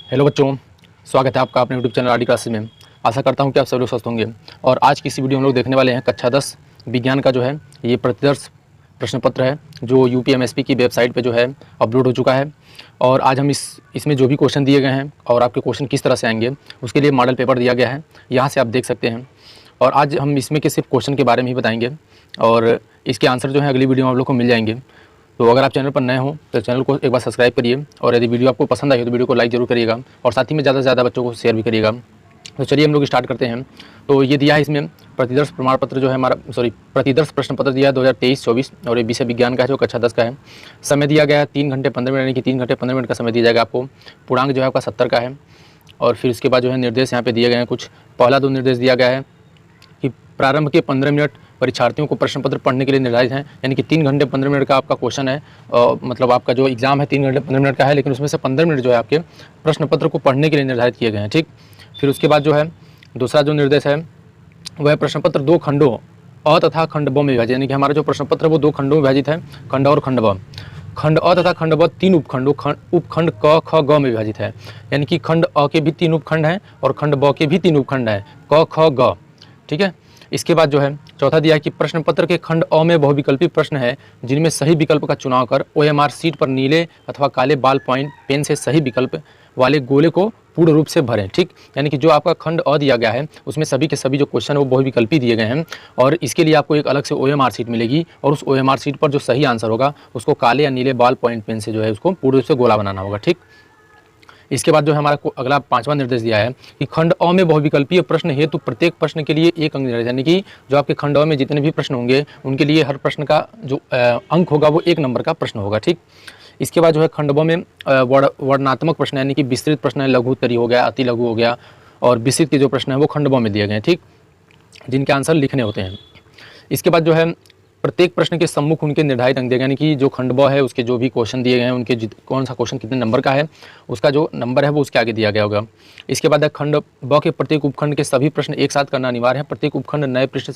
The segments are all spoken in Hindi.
हेलो बच्चों, स्वागत है आपका अपने यूट्यूब चैनल आरडी क्लासेस में। आशा करता हूं कि आप सभी लोग स्वस्थ होंगे। और आज की इसी वीडियो में हम लोग देखने वाले हैं कक्षा 10 विज्ञान का जो है ये प्रतिदर्श प्रश्न पत्र है जो यूपीएमएसपी की वेबसाइट पे जो है अपलोड हो चुका है। और आज हम इसमें जो भी क्वेश्चन दिए गए हैं और आपके क्वेश्चन किस तरह से आएंगे उसके लिए मॉडल पेपर दिया गया है, यहाँ से आप देख सकते हैं। और आज हम इसमें के सिर्फ क्वेश्चन के बारे में ही बताएंगे और इसके आंसर जो है अगली वीडियो में आप लोग को मिल जाएंगे। तो अगर आप चैनल पर नए हो तो चैनल को एक बार सब्सक्राइब करिए और यदि वीडियो आपको पसंद आई तो वीडियो को लाइक जरूर करिएगा और साथ ही में ज़्यादा से ज़्यादा बच्चों को शेयर भी करिएगा। तो चलिए हम लोग स्टार्ट करते हैं। तो ये दिया है इसमें प्रतिदर्श प्रमाण पत्र जो है हमारा प्रतिदर्श प्रश्न पत्र दिया है 2023-24 और ये विषय विज्ञान का है जो कक्षा 10 का है। समय दिया गया है 3 घंटे 15 मिनट, यानी कि 3 घंटे 15 मिनट का समय दिया जाएगा आपको। पूर्णांक जो है आपका 70 का है। और फिर उसके बाद जो है निर्देश यहाँ पे दिए गए हैं कुछ। पहला 2 निर्देश दिया गया है कि प्रारंभ के 15 मिनट परीक्षार्थियों को प्रश्न पत्र पढ़ने के लिए निर्धारित हैं, यानी कि 3 घंटे 15 मिनट का आपका क्वेश्चन है। मतलब आपका जो एग्जाम है 3 घंटे 15 मिनट का है, लेकिन उसमें से 15 मिनट जो है आपके प्रश्न पत्र को पढ़ने के लिए निर्धारित किए गए हैं। ठीक, फिर उसके बाद जो है दूसरा जो निर्देश है वह है प्रश्न पत्र 2 खंडों अ तथा खंड ब में विभाजित, यानी कि हमारा जो प्रश्न पत्र है वो 2 खंडों में विभाजित है, खंड और खंड ब। खंड अ तथा खंड ब 3 उपखंडों उपखंड क ख ग में विभाजित है, यानी कि खंड अ के भी 3 उपखंड हैं और खंड ब के भी 3 उपखंड हैं, क ख ग। ठीक है, इसके बाद जो है चौथा दिया है कि प्रश्न पत्र के खंड अ में बहुविकल्पी प्रश्न है जिनमें सही विकल्प का चुनाव कर ओएमआर सीट पर नीले अथवा काले बाल पॉइंट पेन से सही विकल्प वाले गोले को पूर्ण रूप से भरें। ठीक, यानी कि जो आपका खंड अ दिया गया है उसमें सभी के सभी जो क्वेश्चन है वो बहुविकल्पी दिए गए हैं और इसके लिए आपको एक अलग से ओएमआर सीट मिलेगी और उस ओएमआर सीट पर जो सही आंसर होगा उसको काले या नीले बाल पॉइंट पेन से जो है उसको पूर्ण रूप से गोला बनाना होगा। ठीक, इसके बाद जो है हमारा अगला 5वां निर्देश दिया है कि खंड अ में बहुविकल्पीय प्रश्न हेतु प्रत्येक प्रश्न के लिए 1 अंक निर्धारित, यानी कि जो आपके खंड अ में जितने भी प्रश्न होंगे उनके लिए हर प्रश्न का जो अंक होगा वो 1 नंबर का प्रश्न होगा। ठीक, इसके बाद जो है खंड ब में वर्णनात्मक प्रश्न यानी कि विस्तृत प्रश्न है, लघु उत्तरी हो गया, अति लघु हो गया और विस्तृत के जो प्रश्न है वो खंड ब में दिए गए हैं। ठीक, जिनके आंसर लिखने होते हैं। इसके बाद जो है प्रत्येक प्रश्न के सम्मुख उनके निर्धारित अंक दिए गए, यानी कि जो खंड ब है उसके जो भी क्वेश्चन दिए गए हैं उनके कौन सा क्वेश्चन कितने नंबर का है उसका जो नंबर है वो उसके आगे दिया गया होगा। इसके बाद खंड ब के प्रत्येक उपखंड के सभी प्रश्न एक साथ करना अनिवार्य है। प्रत्येक उपखंड नए पृष्ठ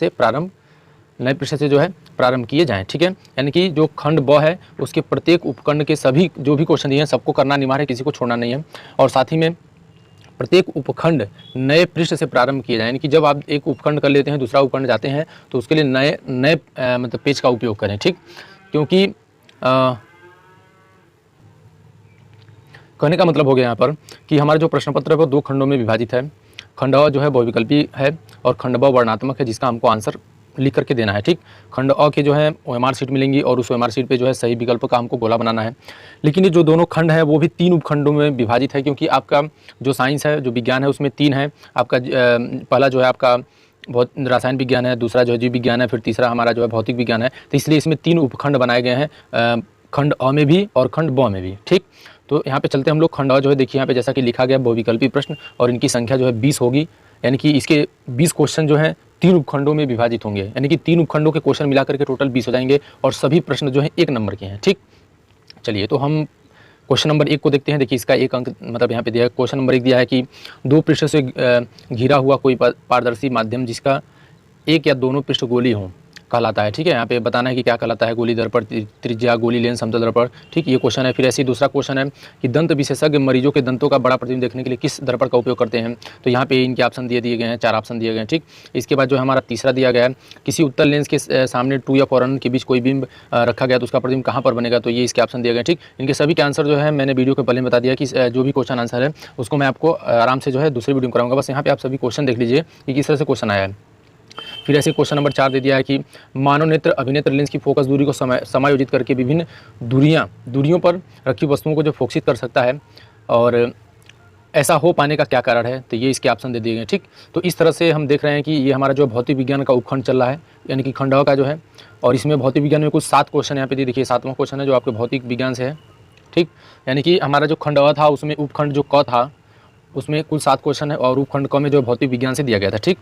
से जो है प्रारंभ किए जाएँ। ठीक है, यानी कि जो खंड ब है उसके प्रत्येक उपखंड के सभी जो भी क्वेश्चन दिए हैं सबको करना अनिवार्य है, किसी को छोड़ना नहीं है। और साथ ही में प्रत्येक उपखंड नए पृष्ठ से प्रारंभ किया जाए, यानी कि जब आप एक उपखंड कर लेते हैं दूसरा उपखंड जाते हैं तो उसके लिए नए मतलब पेज का उपयोग करें। ठीक, क्योंकि कहने का मतलब हो गया यहाँ पर कि हमारा जो प्रश्न पत्र है वो 2 खंडों में विभाजित है। खंड अ जो है बहुविकल्पी है और खंड ब वर्णात्मक है जिसका हमको आंसर लिख करके देना है। ठीक, खंड अ के जो है ओएमआर सीट मिलेंगी और उस ओएमआर सीट पे जो है सही विकल्प का हमको गोला बनाना है। लेकिन ये जो दोनों खंड है वो भी 3 उपखंडों में विभाजित है, क्योंकि आपका जो साइंस है जो विज्ञान है उसमें 3 है। आपका पहला जो है आपका रसायन विज्ञान है, दूसरा जो है जीव विज्ञान है, फिर तीसरा हमारा जो है भौतिक विज्ञान है। तो इसलिए इसमें 3 उपखंड बनाए गए हैं, खंड अ में भी और खंड ब में भी। ठीक, तो यहाँ पे चलते हैं हम लोग। खंड अ जो है देखिए यहाँ पे जैसा कि लिखा गया बहुविकल्पी प्रश्न और इनकी संख्या जो है 20 होगी, यानी कि इसके 20 क्वेश्चन जो है 3 उपखंडों में विभाजित होंगे, यानी कि 3 उपखंडों के क्वेश्चन मिलाकर के टोटल 20 हो जाएंगे और सभी प्रश्न जो है 1 नंबर के हैं। ठीक, चलिए तो हम क्वेश्चन नंबर 1 को देखते हैं। देखिए इसका 1 अंक मतलब यहाँ पे दिया है। क्वेश्चन नंबर 1 दिया है कि 2 पृष्ठ से घिरा हुआ कोई पारदर्शी माध्यम जिसका एक या दोनों पृष्ठ गोली हों कहलाता है। ठीक है, यहाँ पे बताना है कि क्या कहलाता है। गोली दर्पण, त्रिज्या, गोली लेंस, समतल दर्पण। ठीक, ये क्वेश्चन है। फिर ऐसे ही दूसरा क्वेश्चन है कि दंत विशेषज्ञ मरीजों के दंतों का बड़ा प्रतिबिंब देखने के लिए किस दर्पण का उपयोग करते हैं। तो यहाँ पे इनके ऑप्शन दिए गए हैं, 4 ऑप्शन दिए गए हैं। ठीक, इसके बाद जो हमारा तीसरा दिया गया है किसी उत्तर लेंस के सामने 2 या 4 रन के बीच कोई बिंब रखा गया तो उसका प्रतिबिंब कहाँ पर बनेगा। तो ये इसके ऑप्शन दिए गए हैं। ठीक, इनके सभी के आंसर जो है मैंने वीडियो के पहले बता दिया कि जो भी क्वेश्चन आंसर है उसको मैं आपको आराम से जो है दूसरी वीडियो में कराऊंगा। बस यहाँ पे आप सभी क्वेश्चन देख लीजिए कि किस तरह से क्वेश्चन आया है। फिर ऐसे क्वेश्चन नंबर 4 दे दिया है कि मानव नेत्र अभिनेत्र लेंस की फोकस दूरी को समायोजित करके विभिन्न दूरियों पर रखी वस्तुओं को जो फोकसित कर सकता है और ऐसा हो पाने का क्या कारण है। तो ये इसके ऑप्शन दे दिए गए। ठीक, तो इस तरह से हम देख रहे हैं कि ये हमारा जो भौतिक विज्ञान का उपखंड चल रहा है, यानी कि खंड अ का जो है। और इसमें भौतिक विज्ञान में कुछ 7 क्वेश्चन यहाँ पे देखिए 7वां क्वेश्चन है जो आपके भौतिक विज्ञान से है। ठीक, यानी कि हमारा जो खंड अ था उसमें उपखंड जो क था उसमें कुल 7 क्वेश्चन है और उपखंड क में जो भौतिक विज्ञान से दिया गया था। ठीक,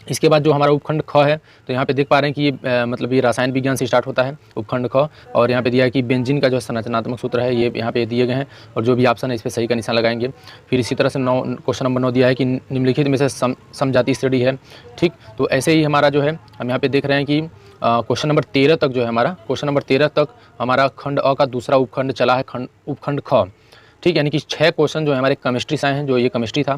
इसके बाद जो हमारा उपखंड ख है तो यहाँ पे देख पा रहे हैं कि ये मतलब ये रसायन विज्ञान से स्टार्ट होता है उपखंड ख। और यहाँ पे दिया है कि बेंजीन का जो संरचनात्मक सूत्र है ये यहाँ पे दिए गए हैं और जो भी ऑप्शन है इस पर सही का निशान लगाएंगे। फिर इसी तरह से क्वेश्चन नंबर 9 दिया है कि निम्नलिखित में से समजातीय श्रेणी है। ठीक, तो ऐसे ही हमारा जो है हम यहाँ पे देख रहे हैं कि क्वेश्चन नंबर 13 तक जो है हमारा क्वेश्चन नंबर 13 तक हमारा खंड अ का दूसरा उपखंड चला है उपखंड ख। ठीक, यानी कि 6 क्वेश्चन जो है हमारे केमिस्ट्री से आए हैं, जो ये केमिस्ट्री था।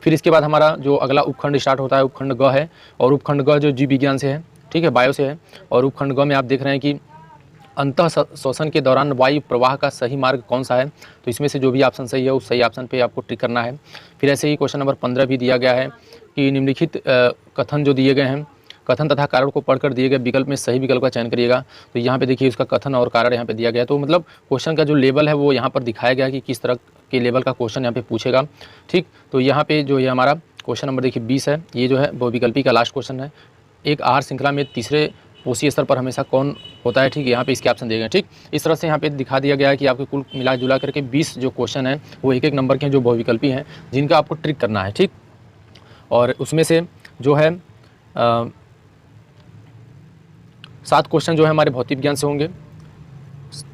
फिर इसके बाद हमारा जो अगला उपखंड स्टार्ट होता है उपखंड ग है, और उपखंड ग जो जीव विज्ञान से है, ठीक है, बायो से है। और उपखंड ग में आप देख रहे हैं कि अंतः शोषण के दौरान वायु प्रवाह का सही मार्ग कौन सा है, तो इसमें से जो भी ऑप्शन सही है उस सही ऑप्शन पे आपको टिक करना है। फिर ऐसे ही क्वेश्चन नंबर 15 भी दिया गया है कि निम्नलिखित कथन जो दिए गए हैं, कथन तथा कारण को पढ़कर दिए गए विकल्प में सही विकल्प का चयन करिएगा। तो यहाँ पे देखिए उसका कथन और कारण यहाँ पे दिया गया है, तो मतलब क्वेश्चन का जो लेवल है वो यहाँ पर दिखाया गया है कि किस तरह के लेवल का क्वेश्चन यहाँ पे पूछेगा। ठीक, तो यहाँ पे जो ये हमारा क्वेश्चन नंबर देखिए 20 है, ये जो है वो विकल्पी का लास्ट क्वेश्चन है। एक आहार श्रृंखला में तीसरे पोषी स्तर पर हमेशा कौन होता है, ठीक है, यहाँ पे इसके ऑप्शन दिए गए हैं। ठीक, इस तरह से यहाँ पे दिखा दिया गया है कि आपके कुल मिला जुला करके 20 जो क्वेश्चन हैं वो एक नंबर के हैं, जो बहुविकल्पी हैं, जिनका आपको ट्रिक करना है। ठीक, और उसमें से जो है 7 क्वेश्चन जो है हमारे भौतिक विज्ञान से होंगे,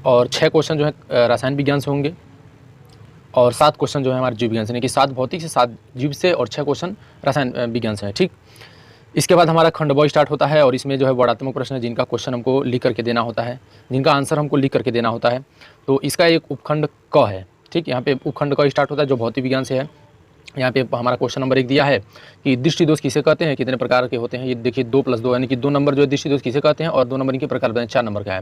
और 6 क्वेश्चन जो है रसायन विज्ञान से होंगे, और 7 क्वेश्चन जो है हमारे जीव विज्ञान से, यानी कि 7 भौतिक से, 7 जीव से, और 6 क्वेश्चन रसायन विज्ञान से है। ठीक, इसके बाद हमारा खंड ब स्टार्ट होता है, और इसमें जो है वर्णात्मक प्रश्न है, जिनका क्वेश्चन हमको लिख करके देना होता है, जिनका आंसर हमको लिख करके देना होता है। तो इसका एक उपखंड क है। ठीक, यहाँ पे उपखंड क स्टार्ट होता है जो भौतिक विज्ञान से है। यहाँ पे हमारा क्वेश्चन नंबर 1 दिया है कि दृष्टि दोष किसे कहते हैं, कितने प्रकार के होते हैं। ये देखिए 2 + 2 यानी कि 2 नंबर जो है दृष्टि दोष किसे कहते हैं, और 2 नंबर इनके प्रकार बताएं, 4 नंबर का है।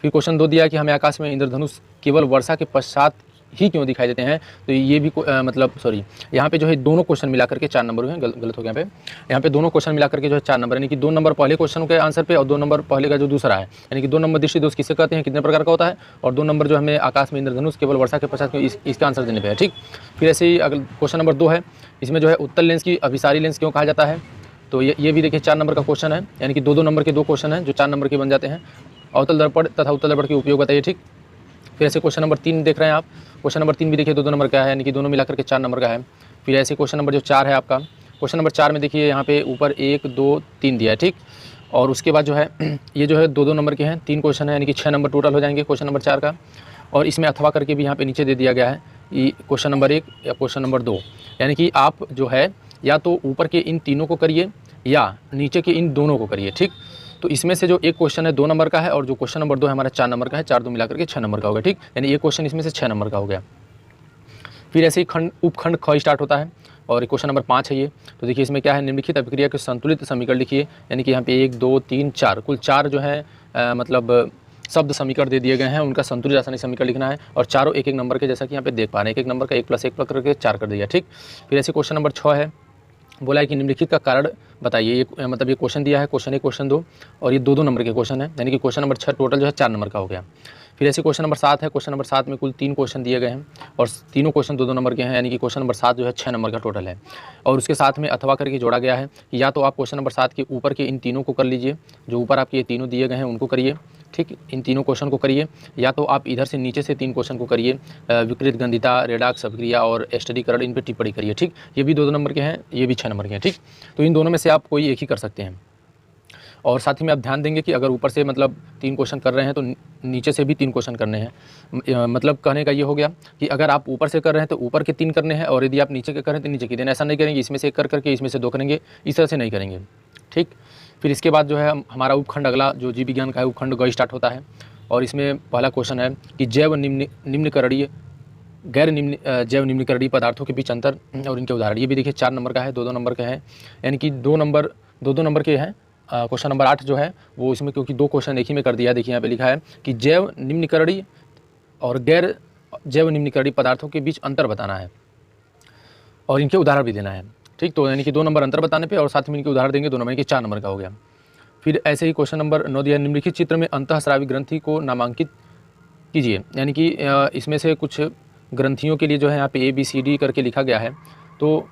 फिर क्वेश्चन 2 दिया है कि हमें आकाश में इंद्रधनुष केवल वर्षा के पश्चात ही क्यों दिखाई देते हैं। तो ये भी मतलब सॉरी, यहाँ पे जो है दोनों क्वेश्चन मिला करके 4 नंबर हुए हैं, गलत हो गया यहाँ पे दोनों क्वेश्चन मिला करके जो है 4 नंबर, यानी कि 2 नंबर पहले क्वेश्चन के आंसर पे, और 2 नंबर पहले का जो दूसरा है, यानी कि 2 नंबर दृष्टि दोष किसे कहते हैं, कितने प्रकार का होता है, और 2 नंबर जो हमें आकाश में इंद्रधनुष केवल वर्षा के पश्चात क्यों, इसका आंसर देने पे है। ठीक, फिर ऐसे ही अगला क्वेश्चन नंबर 2 है, इसमें जो है उत्तल लेंस की अभिसारी लेंस क्यों कहा जाता है। तो ये भी देखिए 4 नंबर का क्वेश्चन है, यानी कि 2 नंबर के 2 क्वेश्चन हैं जो 4 नंबर के बन जाते हैं। अवतल दर्पण तथा उत्तल दर्पण के उपयोग बताइए। ठीक, फिर ऐसे क्वेश्चन नंबर 3 देख रहे हैं आप, क्वेश्चन नंबर 3 भी देखिए 2 नंबर का है, यानी कि दोनों मिलाकर के 4 नंबर का है। फिर ऐसे क्वेश्चन नंबर जो 4 है आपका, क्वेश्चन नंबर 4 में देखिए यहाँ पे ऊपर 1 2 3 दिया है। ठीक, और उसके बाद जो है ये जो है 2 नंबर के हैं, 3 क्वेश्चन है, यानी कि 6 नंबर टोटल हो जाएंगे क्वेश्चन नंबर 4 का। और इसमें अथवा करके भी यहाँ पे नीचे दे दिया गया है कि क्वेश्चन नंबर 1 या क्वेश्चन नंबर 2, यानी कि आप जो है या तो ऊपर के इन तीनों को करिए या नीचे के इन दोनों को करिए। ठीक, तो इसमें से जो एक क्वेश्चन है 2 नंबर का है, और जो क्वेश्चन नंबर 2 है हमारा 4 नंबर का है, 4 2 मिलाकर के 6 नंबर का हो गया। ठीक, यानी एक क्वेश्चन इसमें से 6 नंबर का हो गया। फिर ऐसे ही उपखंड ख स्टार्ट होता है, और क्वेश्चन नंबर 5 है ये। तो देखिए इसमें क्या है, निम्नलिखित अभिक्रिया के संतुलित समीकरण लिखिए, यानी कि यहाँ पे 1 2 3 4 कुल 4 जो है मतलब शब्द समीकरण दे दिए गए हैं, उनका संतुलित रासायनिक समीकरण लिखना है, और चारों एक नंबर के, जैसा कि यहाँ पे देख पा रहे हैं, एक नंबर का 1 + 1 करके 4 कर दिया। ठीक, फिर ऐसे क्वेश्चन नंबर 6 है, बोला है कि निम्नलिखित का कारण बताइए। ये मतलब ये क्वेश्चन दिया है, क्वेश्चन 1 क्वेश्चन 2, और ये 2 नंबर के क्वेश्चन है, यानी कि क्वेश्चन नंबर 6 टोटल जो है 4 नंबर का हो गया। फिर ऐसे क्वेश्चन नंबर 7 है, क्वेश्चन नंबर 7 में कुल 3 क्वेश्चन दिए गए हैं, और तीनों क्वेश्चन 2 नंबर के हैं, यानी कि क्वेश्चन नंबर 7 जो है 6 नंबर का टोटल है। और उसके साथ में अथवा करके जोड़ा गया है कि या तो आप क्वेश्चन नंबर 7 के ऊपर के इन तीनों को कर लीजिए, जो ऊपर आपके ये तीनों दिए गए हैं उनको करिए। ठीक, इन तीनों क्वेश्चन को करिए, या तो आप इधर से नीचे से 3 क्वेश्चन को करिए, विकृत गंधिता, रेडॉक्स अभिक्रिया और एस्टरीकरण, इन पे टिप्पणी करिए। ठीक, ये भी 2 नंबर के हैं, ये भी 6 नंबर के हैं। ठीक, तो इन दोनों में से आप कोई एक ही कर सकते हैं। और साथ ही में आप ध्यान देंगे कि अगर ऊपर से मतलब 3 क्वेश्चन कर रहे हैं तो नीचे से भी 3 क्वेश्चन करने हैं। मतलब कहने का ये हो गया कि अगर आप ऊपर से कर रहे हैं तो ऊपर के 3 करने हैं, और यदि आप नीचे के कर रहे हैं तो नीचे के 3। ऐसा नहीं करेंगे इसमें से 1 कर करके इसमें से 2 करेंगे, इस तरह से नहीं करेंगे। ठीक, फिर इसके बाद जो है हमारा उपखंड अगला जो जीव विज्ञान का है उपखंड ग स्टार्ट होता है, और इसमें पहला क्वेश्चन है कि जैव निम्नकरणीय गैर जैव निम्नकरणीय पदार्थों के बीच अंतर और इनके उदाहरण। ये भी देखिए 4 नंबर का है, 2 नंबर का है, यानी कि 2 नंबर के हैं। क्वेश्चन नंबर 8 जो है वो इसमें क्योंकि 2 क्वेश्चन एक ही में कर दिया, देखिए यहाँ पे लिखा है कि जैव निम्नकरणीय और गैर जैव निम्नकरणीय पदार्थों के बीच अंतर बताना है, और इनके उदाहरण भी देना है। ठीक, तो यानी कि 2 नंबर अंतर बताने पे और साथ में इनके उदाहरण देंगे, 2 नंबर के 4 नंबर का हो गया। फिर ऐसे ही क्वेश्चन नंबर 9 दिया, निम्नलिखित चित्र में अंतःस्रावी ग्रंथि को नामांकित कीजिए, यानी कि इसमें से कुछ ग्रंथियों के लिए जो है यहाँ पे ABCD करके लिखा गया है, तो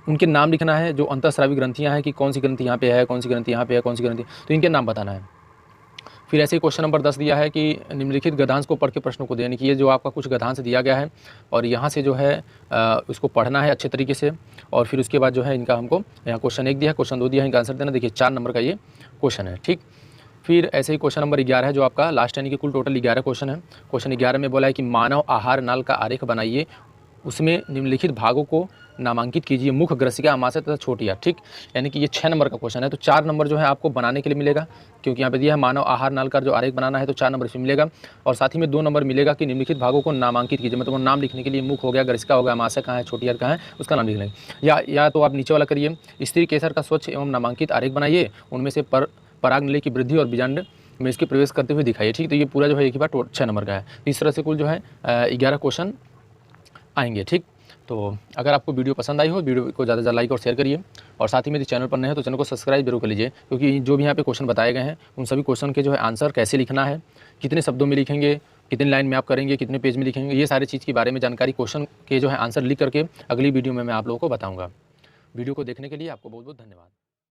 उनके नाम लिखना है जो अंतःस्रावी ग्रंथियाँ हैं, कि कौन सी ग्रंथि यहाँ पे है, कौन सी ग्रंथि यहाँ पे है, कौन सी ग्रंथि, तो इनके नाम बताना है। फिर ऐसे ही क्वेश्चन नंबर 10 दिया है कि निम्नलिखित गद्यांश को पढ़ के प्रश्नों को दें, यानी कि ये जो आपका कुछ गद्यांश दिया गया है और यहाँ से जो है उसको पढ़ना है अच्छे तरीके से, और फिर उसके बाद जो है इनका हमको यहाँ क्वेश्चन 1 दिया है, क्वेश्चन 2 दिया है, इनका आंसर देना। देखिए 4 नंबर का ये क्वेश्चन है। ठीक, फिर ऐसे ही क्वेश्चन नंबर 11 है जो आपका लास्ट, यानी कि कुल टोटल 11 क्वेश्चन है। क्वेश्चन 11 में बोला है कि मानव आहार नाल का आरेख बनाइए उसमें निम्नलिखित भागों को नामांकित कीजिए। मुख, ग्रसिका, आमाशय तथा छोटिया। ठीक, यानी कि ये 6 नंबर का क्वेश्चन है, तो 4 नंबर जो है आपको बनाने के लिए मिलेगा, क्योंकि यहाँ पे दिया है मानव आहार नाल का जो आरेख बनाना है, तो 4 नंबर इसमें मिलेगा। और साथ ही में 2 नंबर मिलेगा कि निम्नलिखित भागों को नामांकित कीजिए, मतलब नाम लिखने के लिए मुख हो गया, ग्रसिका हो गया, आमाशय कहाँ है, छोटिया कहाँ है, उसका नाम लिख लेंगे। या तो आप नीचे वाला करिए, स्त्री केसर का स्वच्छ एवं नामांकित आरेख बनाइए, उनमें से परागनली की वृद्धि और बीजांड में इसके प्रवेश करते हुए दिखाइए। ठीक, तो ये पूरा जो है एक ही बार 6 नंबर का है। इस तरह से कुल जो है 11 क्वेश्चन आएंगे। ठीक, तो अगर आपको वीडियो पसंद आई हो, वीडियो को ज़्यादा से ज़्यादा लाइक और शेयर करिए, और साथ ही मेरे चैनल पर नए हैं तो चैनल को सब्सक्राइब जरूर कर लीजिए, क्योंकि जो भी यहाँ पे क्वेश्चन बताए गए हैं उन सभी क्वेश्चन के जो है आंसर कैसे लिखना है, कितने शब्दों में लिखेंगे, कितने लाइन में आप करेंगे, कितने पेज में लिखेंगे, ये सारी चीज़ के बारे में जानकारी क्वेश्चन के जो है आंसर लिख करके अगली वीडियो में मैं आप लोगों को बताऊँगा। वीडियो को देखने के लिए आपको बहुत बहुत धन्यवाद।